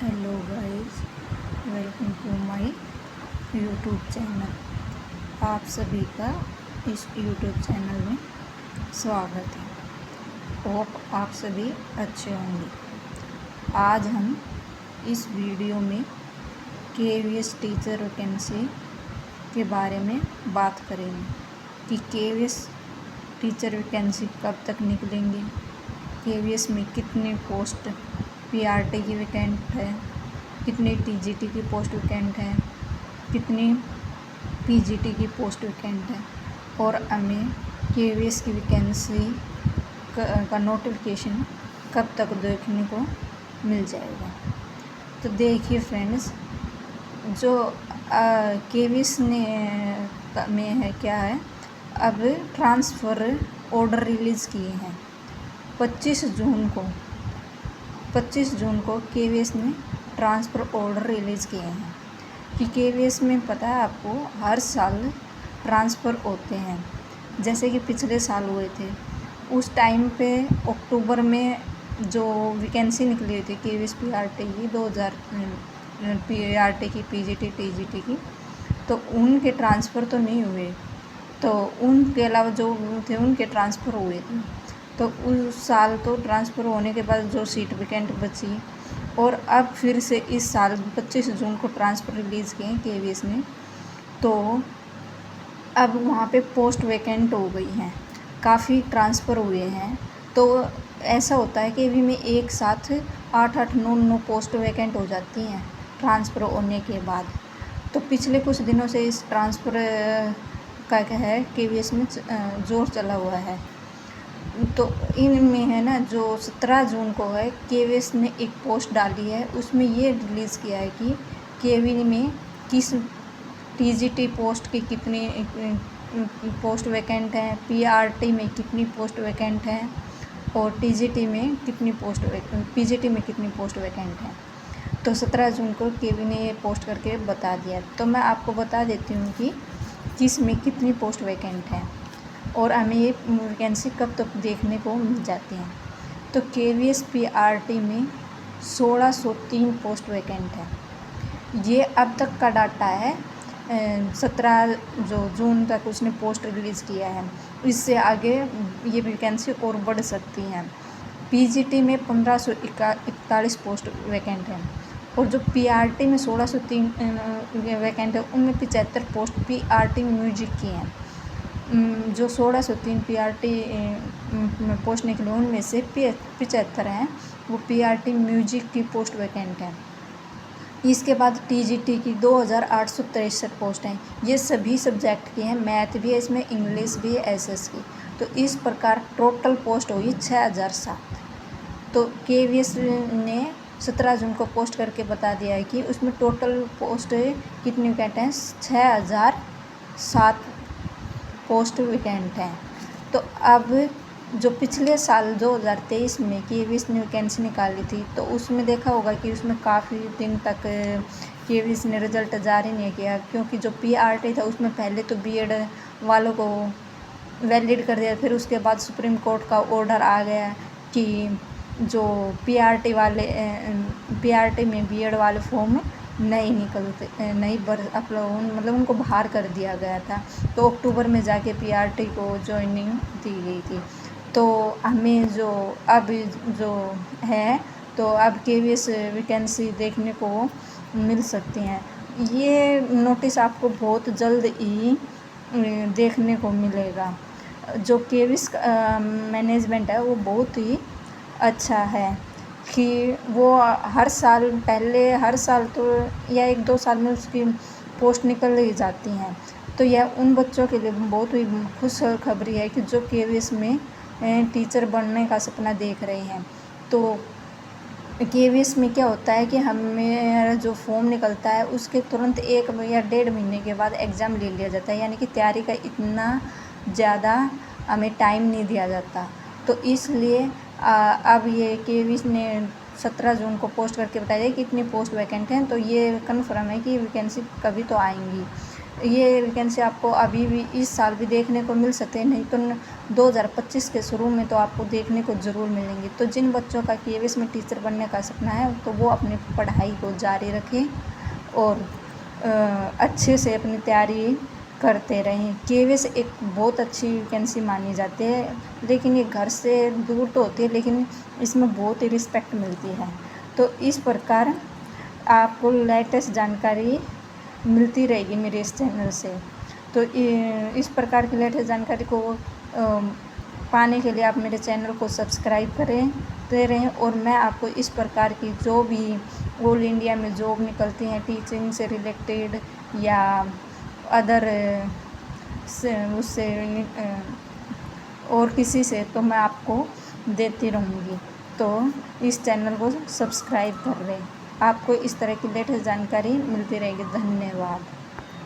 Hello guys, welcome to my YouTube channel. आप सभी का इस यूट्यूब चैनल में स्वागत है। होप आप सभी अच्छे होंगे। आज हम इस वीडियो में केवीएस टीचर वैकेंसी के बारे में बात करेंगे कि केवीएस टीचर वैकेंसी कब तक निकलेंगे, केवीएस में कितने पोस्ट पीआरटी की वैकेंट है, कितनी टीजीटी की पोस्ट वैकेंट है, कितनी पीजीटी की पोस्ट वैकेंट है और हमें केवीएस की वैकेंसी का नोटिफिकेशन कब तक देखने को मिल जाएगा। तो देखिए फ्रेंड्स, जो केवीएस में है क्या है, अब ट्रांसफ़र ऑर्डर रिलीज़ किए हैं 25 जून को केवीएस ने ट्रांसफ़र ऑर्डर रिलीज़ किए हैं कि केवीएस में पता है आपको हर साल ट्रांसफ़र होते हैं। जैसे कि पिछले साल हुए थे, उस टाइम पे अक्टूबर में जो वैकेंसी निकली हुई थी केवीएस पीआरटी की 2000 पीआरटी की पीजीटी टीजीटी की, तो उनके ट्रांसफ़र तो नहीं हुए, तो उनके अलावा जो थे उनके ट्रांसफ़र हुए थे। तो उस साल तो ट्रांसफ़र होने के बाद जो सीट वैकेंट बची, और अब फिर से इस साल 25 जून को ट्रांसफ़र रिलीज़ किए केवीएस ने, तो अब वहाँ पे पोस्ट वैकेंट हो गई हैं, काफ़ी ट्रांसफ़र हुए हैं। तो ऐसा होता है केवी में एक साथ 8-8, 9-9 पोस्ट वैकेंट हो जाती हैं ट्रांसफ़र होने के बाद। तो पिछले कुछ दिनों से इस ट्रांसफ़र का क्या है केवीएस में ज़ोर चला हुआ है। तो इनमें है ना, जो 17 जून को है केवीएस ने एक पोस्ट डाली है, उसमें ये रिलीज़ किया है कि केवी में किस टीजीटी पोस्ट की कितनी पोस्ट वैकेंट हैं, पीआरटी में कितनी पोस्ट वैकेंट हैं और टीजीटी में कितनी पोस्ट पीजीटी में कितनी पोस्ट वैकेंट हैं। तो 17 जून को केवी ने ये पोस्ट करके बता दिया। तो मैं आपको बता देती हूँ कि किस में कितनी पोस्ट वैकेंट है और हमें ये वैकेंसी कब तक देखने को मिल जाती हैं। तो केवीएस पीआरटी में 1603 पोस्ट वैकेंट है। ये अब तक का डाटा है, 17 जो जून तक उसने पोस्ट रिलीज़ किया है। इससे आगे ये वैकेंसी और बढ़ सकती हैं। पीजीटी में 1541 पोस्ट वैकेंट है और जो पीआरटी में 1603 वैकेंट है, उनमें 75 पोस्ट पीआरटी म्यूजिक की हैं। जो 1603 पीआरटी पोस्ट निकले उनमें से 75 हैं वो पीआरटी म्यूजिक की पोस्ट वैकेंट हैं। इसके बाद टीजीटी की 2863 पोस्ट हैं। ये सभी सब्जेक्ट की हैं, मैथ भी है इसमें, इंग्लिश भी है, एसएस की। तो इस प्रकार टोटल पोस्ट हुई 6007। तो केवीएस ने 17 जून को पोस्ट करके बता दिया है कि उसमें टोटल पोस्ट कितनी वैकेंट हैं, 6007 पोस्ट वैकेंट हैं। तो अब जो पिछले साल 2023 में केवीएस ने वैकेंसी निकाली थी, तो उसमें देखा होगा कि उसमें काफ़ी दिन तक केवीएस ने रिज़ल्ट जारी नहीं किया, क्योंकि जो पीआरटी था उसमें पहले तो बीएड वालों को वैलिड कर दिया, फिर उसके बाद सुप्रीम कोर्ट का ऑर्डर आ गया कि जो पीआरटी में बीएड वाले फॉर्म नहीं निकलते, नहीं भर अपलोड, मतलब उनको बाहर कर दिया गया था। तो अक्टूबर में जाके पीआरटी को जॉइनिंग दी गई थी। तो हमें अब जो है, तो अब केवीएस वैकेंसी देखने को मिल सकती हैं। ये नोटिस आपको बहुत जल्द ही देखने को मिलेगा। जो केवीएस मैनेजमेंट है वो बहुत ही अच्छा है कि वो हर साल तो या 1-2 साल में उसकी पोस्ट निकल ही जाती हैं। तो यह उन बच्चों के लिए बहुत ही खुशखबरी है कि जो केवीएस में टीचर बनने का सपना देख रहे हैं। तो केवीएस में क्या होता है कि हमें जो फॉर्म निकलता है उसके तुरंत 1 या 1.5 महीने के बाद एग्ज़ाम ले लिया जाता है, यानी कि तैयारी का इतना ज़्यादा हमें टाइम नहीं दिया जाता। तो इसलिए अब ये केवीएस ने 17 जून को पोस्ट करके बताया कि कितनी पोस्ट वैकेंट हैं। तो ये कन्फर्म है कि वैकेंसी कभी तो आएंगी। ये वैकेंसी आपको अभी भी इस साल भी देखने को मिल सकते हैं, नहीं तो 2025 के शुरू में तो आपको देखने को ज़रूर मिलेंगी। तो जिन बच्चों का केवीएस में टीचर बनने का सपना है तो वो अपनी पढ़ाई को जारी रखें और अच्छे से अपनी तैयारी करते रहें। केवीएस एक बहुत अच्छी वैकेंसी मानी जाती है, लेकिन ये घर से दूर तो होती है, लेकिन इसमें बहुत ही रिस्पेक्ट मिलती है। तो इस प्रकार आपको लेटेस्ट जानकारी मिलती रहेगी मेरे इस चैनल से। तो इस प्रकार की लेटेस्ट जानकारी को पाने के लिए आप मेरे चैनल को सब्सक्राइब करते रहें और मैं आपको इस प्रकार की जो भी ऑल इंडिया में जॉब निकलती हैं टीचिंग से रिलेटेड या अदर से उससे और किसी से, तो मैं आपको देती रहूँगी। तो इस चैनल को सब्सक्राइब कर लें, आपको इस तरह की लेटेस्ट जानकारी मिलती रहेगी। धन्यवाद।